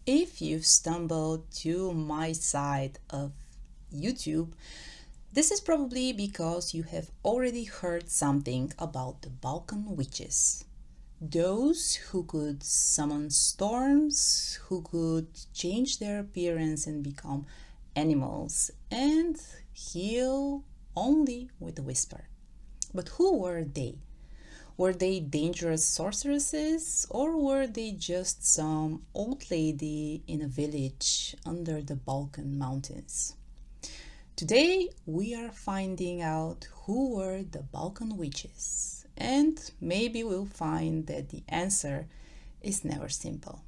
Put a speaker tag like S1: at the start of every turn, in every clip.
S1: If you've stumbled to my side of YouTube, this is probably because you have already heard something about the Balkan witches. Those who could summon storms, who could change their appearance and become animals, and heal only with a whisper. But who were they? Were they dangerous sorceresses, or were they just some old lady in a village under the Balkan mountains? Today we are finding out who were the Balkan witches, and maybe we'll find that the answer is never simple.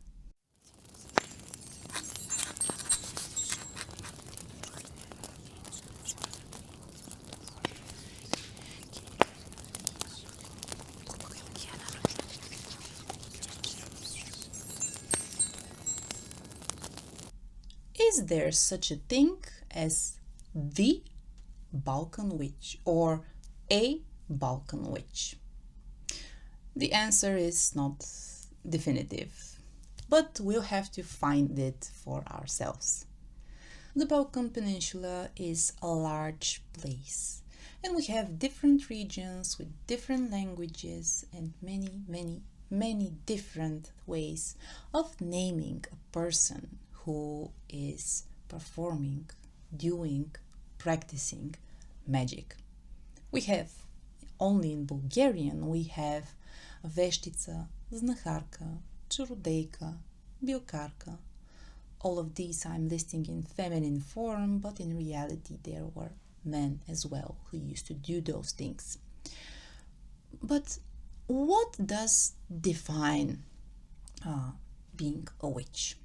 S1: Is there such a thing as the Balkan witch or a Balkan witch? The answer is not definitive, but we'll have to find it for ourselves. The Balkan Peninsula is a large place, and we have different regions with different languages and many different ways of naming a person who is performing, doing, practicing magic. We have only in Bulgarian we have Veštica, Znacharka, Čarodejka, Bilkarka. All of these I'm listing in feminine form, but in reality there were men as well who used to do those things. But what does define being a witch?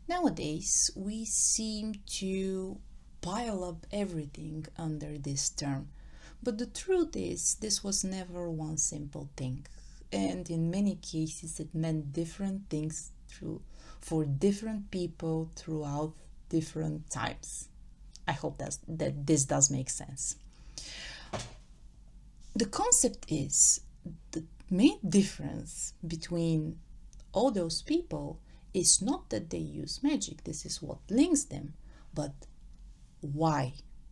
S1: Nowadays we seem to pile up everything under this term, but the truth is this was never one simple thing, and in many cases it meant different things for different people throughout different times. I hope that this does make sense. The concept is the main difference between all those people is not that they use magic, this is what links them, but why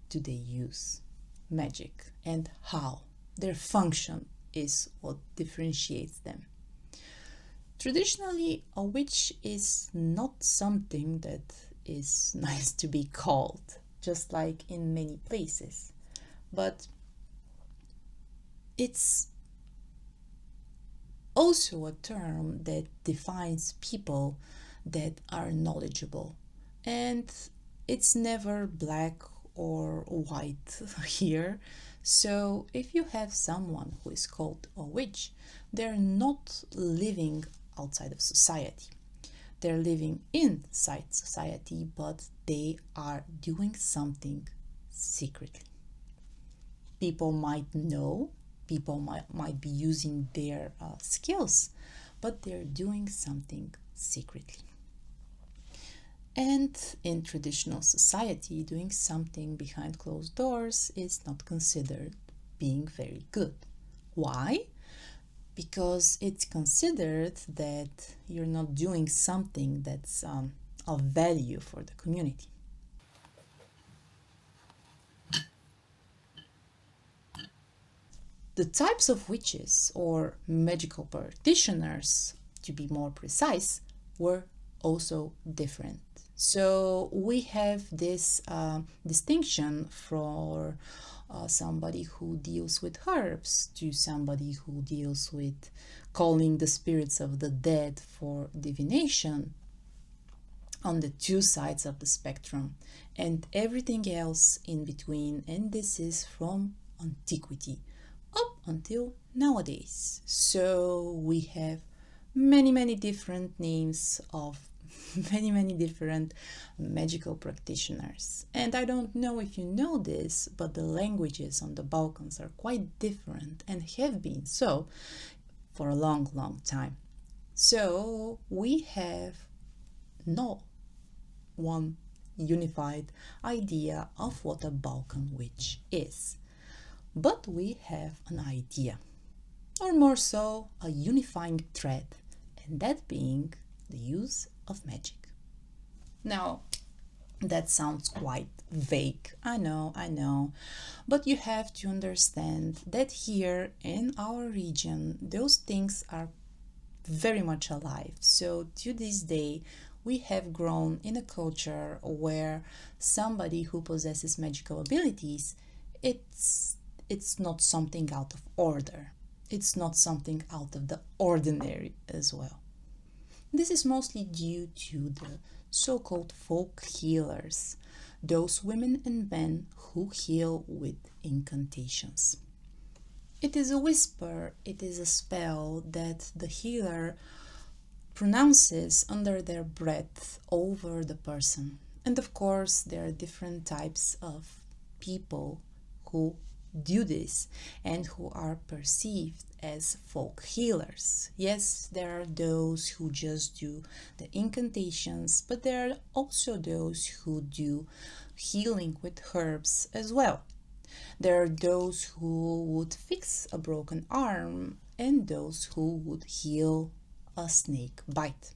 S1: do they use magic and how. Their function is what differentiates them. Traditionally, a witch is not something that is nice to be called, just like in many places, but it's also a term that defines people that are knowledgeable, and it's never black or white here. So if you have someone who is called a witch, they're not living outside of society. They're living inside society, but they are doing something secretly. People might know, people might be using their skills, but they're doing something secretly. And in traditional society, doing something behind closed doors is not considered being very good. Why? Because it's considered that you're not doing something that's of value for the community. The types of witches or magical practitioners, to be more precise, were also different. So we have this distinction for somebody who deals with herbs to somebody who deals with calling the spirits of the dead for divination on the two sides of the spectrum, and everything else in between, and this is from antiquity up until nowadays. So we have many different names of many different magical practitioners. And I don't know if you know this, but the languages on the Balkans are quite different and have been so for a long time. So we have no one unified idea of what a Balkan witch is, but we have an idea, or more so a unifying thread, and that being the use of magic. Now, that sounds quite vague. I know. But you have to understand that here in our region, those things are very much alive. So to this day, we have grown in a culture where somebody who possesses magical abilities, it's not something out of order. It's not something out of the ordinary as well. This is mostly due to the so-called folk healers, those women and men who heal with incantations. It is a whisper, it is a spell that the healer pronounces under their breath over the person. And of course, there are different types of people who do this and who are perceived as folk healers. Yes, there are those who just do the incantations, but there are also those who do healing with herbs as well. There are those who would fix a broken arm and those who would heal a snake bite.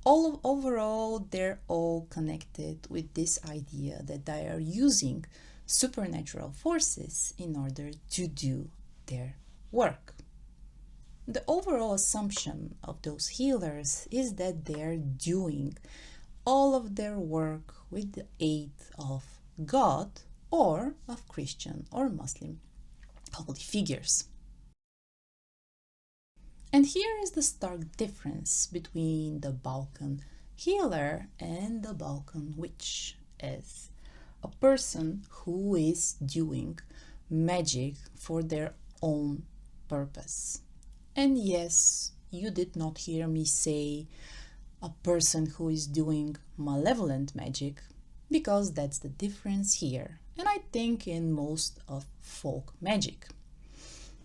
S1: Overall, they're all connected with this idea that they are using supernatural forces in order to do their work. The overall assumption of those healers is that they're doing all of their work with the aid of God or of Christian or Muslim holy figures. And here is the stark difference between the Balkan healer and the Balkan witch, as a person who is doing magic for their own purpose. And yes, you did not hear me say a person who is doing malevolent magic, because that's the difference here, and I think in most of folk magic.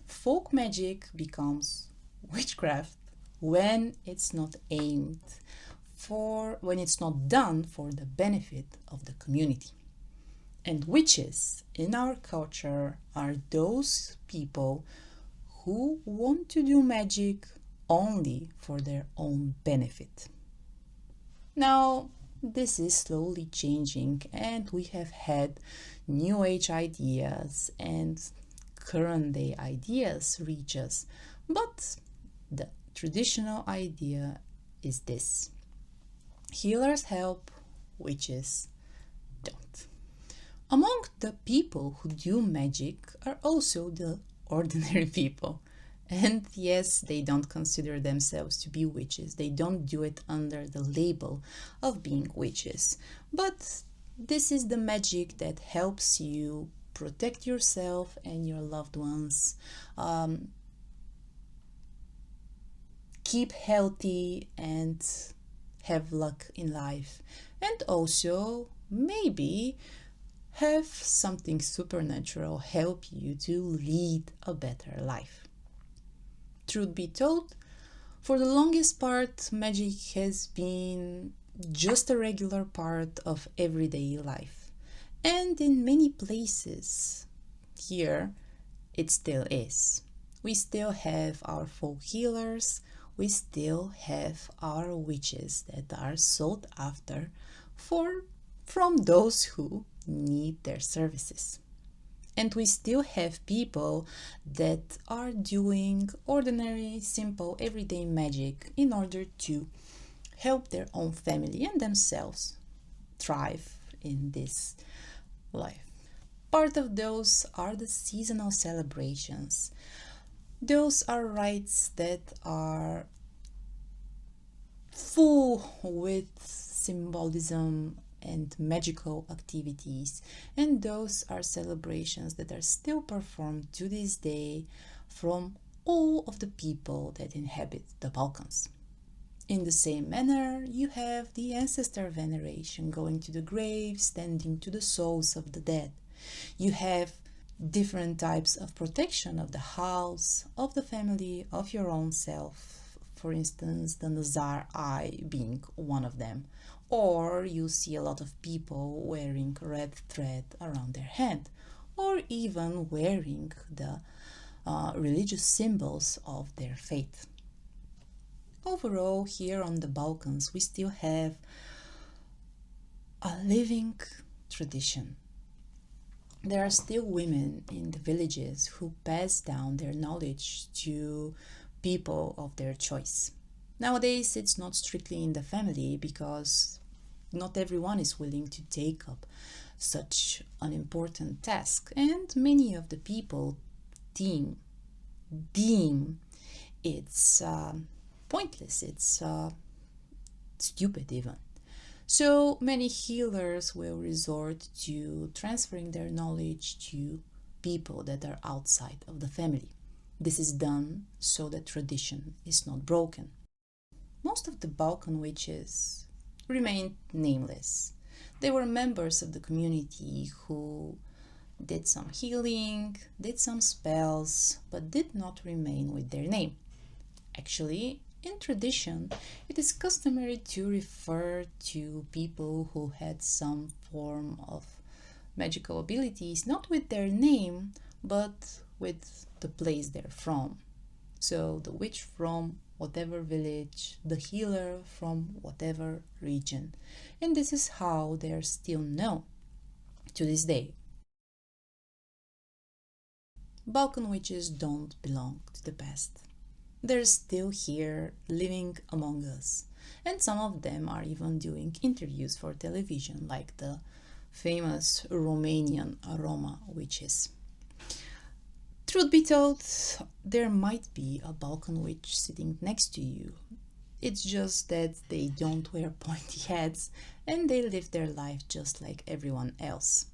S1: Folk magic becomes witchcraft when it's not aimed when it's not done for the benefit of the community. And witches in our culture are those people who want to do magic only for their own benefit. Now, this is slowly changing, and we have had New Age ideas and current day ideas reach us, but the traditional idea is this: healers help, witches don't. Among the people who do magic are also the ordinary people. And yes, they don't consider themselves to be witches. They don't do it under the label of being witches. But this is the magic that helps you protect yourself and your loved ones, keep healthy and have luck in life, and also maybe have something supernatural help you to lead a better life. Truth be told, for the longest part, magic has been just a regular part of everyday life. And in many places here, it still is. We still have our folk healers, we still have our witches that are sought after from those who need their services. And we still have people that are doing ordinary, simple, everyday magic in order to help their own family and themselves thrive in this life. Part of those are the seasonal celebrations. Those are rites that are full with symbolism and magical activities, and those are celebrations that are still performed to this day from all of the people that inhabit the Balkans. In the same manner, you have the Ancestor veneration, going to the grave, standing to the souls of the dead. You have different types of protection of the house, of the family, of your own self. For instance, the Nazar eye being one of them. Or you see a lot of people wearing red thread around their hand, or even wearing the religious symbols of their faith. Overall, here on the Balkans, we still have a living tradition. There are still women in the villages who pass down their knowledge to people of their choice. Nowadays, it's not strictly in the family because not everyone is willing to take up such an important task, and many of the people deem it's pointless, it's stupid even. So many healers will resort to transferring their knowledge to people that are outside of the family. This is done so that tradition is not broken. Most of the Balkan witches remained nameless. They were members of the community who did some healing, did some spells, but did not remain with their name. Actually, in tradition, it is customary to refer to people who had some form of magical abilities, not with their name, but with the place they're from. So, the witch from whatever village, the healer from whatever region. And this is how they are still known to this day. Balkan witches don't belong to the past. They're still here, living among us. And some of them are even doing interviews for television, like the famous Romanian Roma witches. Truth be told, there might be a Balkan witch sitting next to you. It's just that they don't wear pointy hats and they live their life just like everyone else.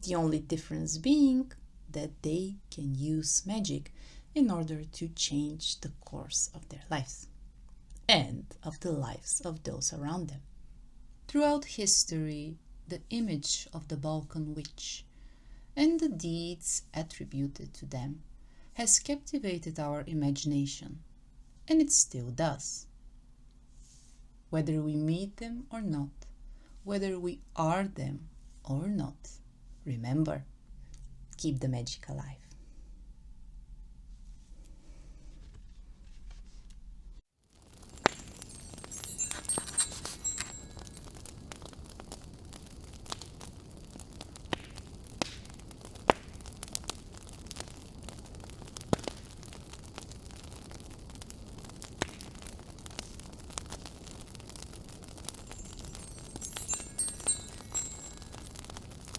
S1: The only difference being that they can use magic in order to change the course of their lives and of the lives of those around them. Throughout history, the image of the Balkan witch and the deeds attributed to them has captivated our imagination, and it still does. Whether we meet them or not, whether we are them or not, remember, keep the magic alive.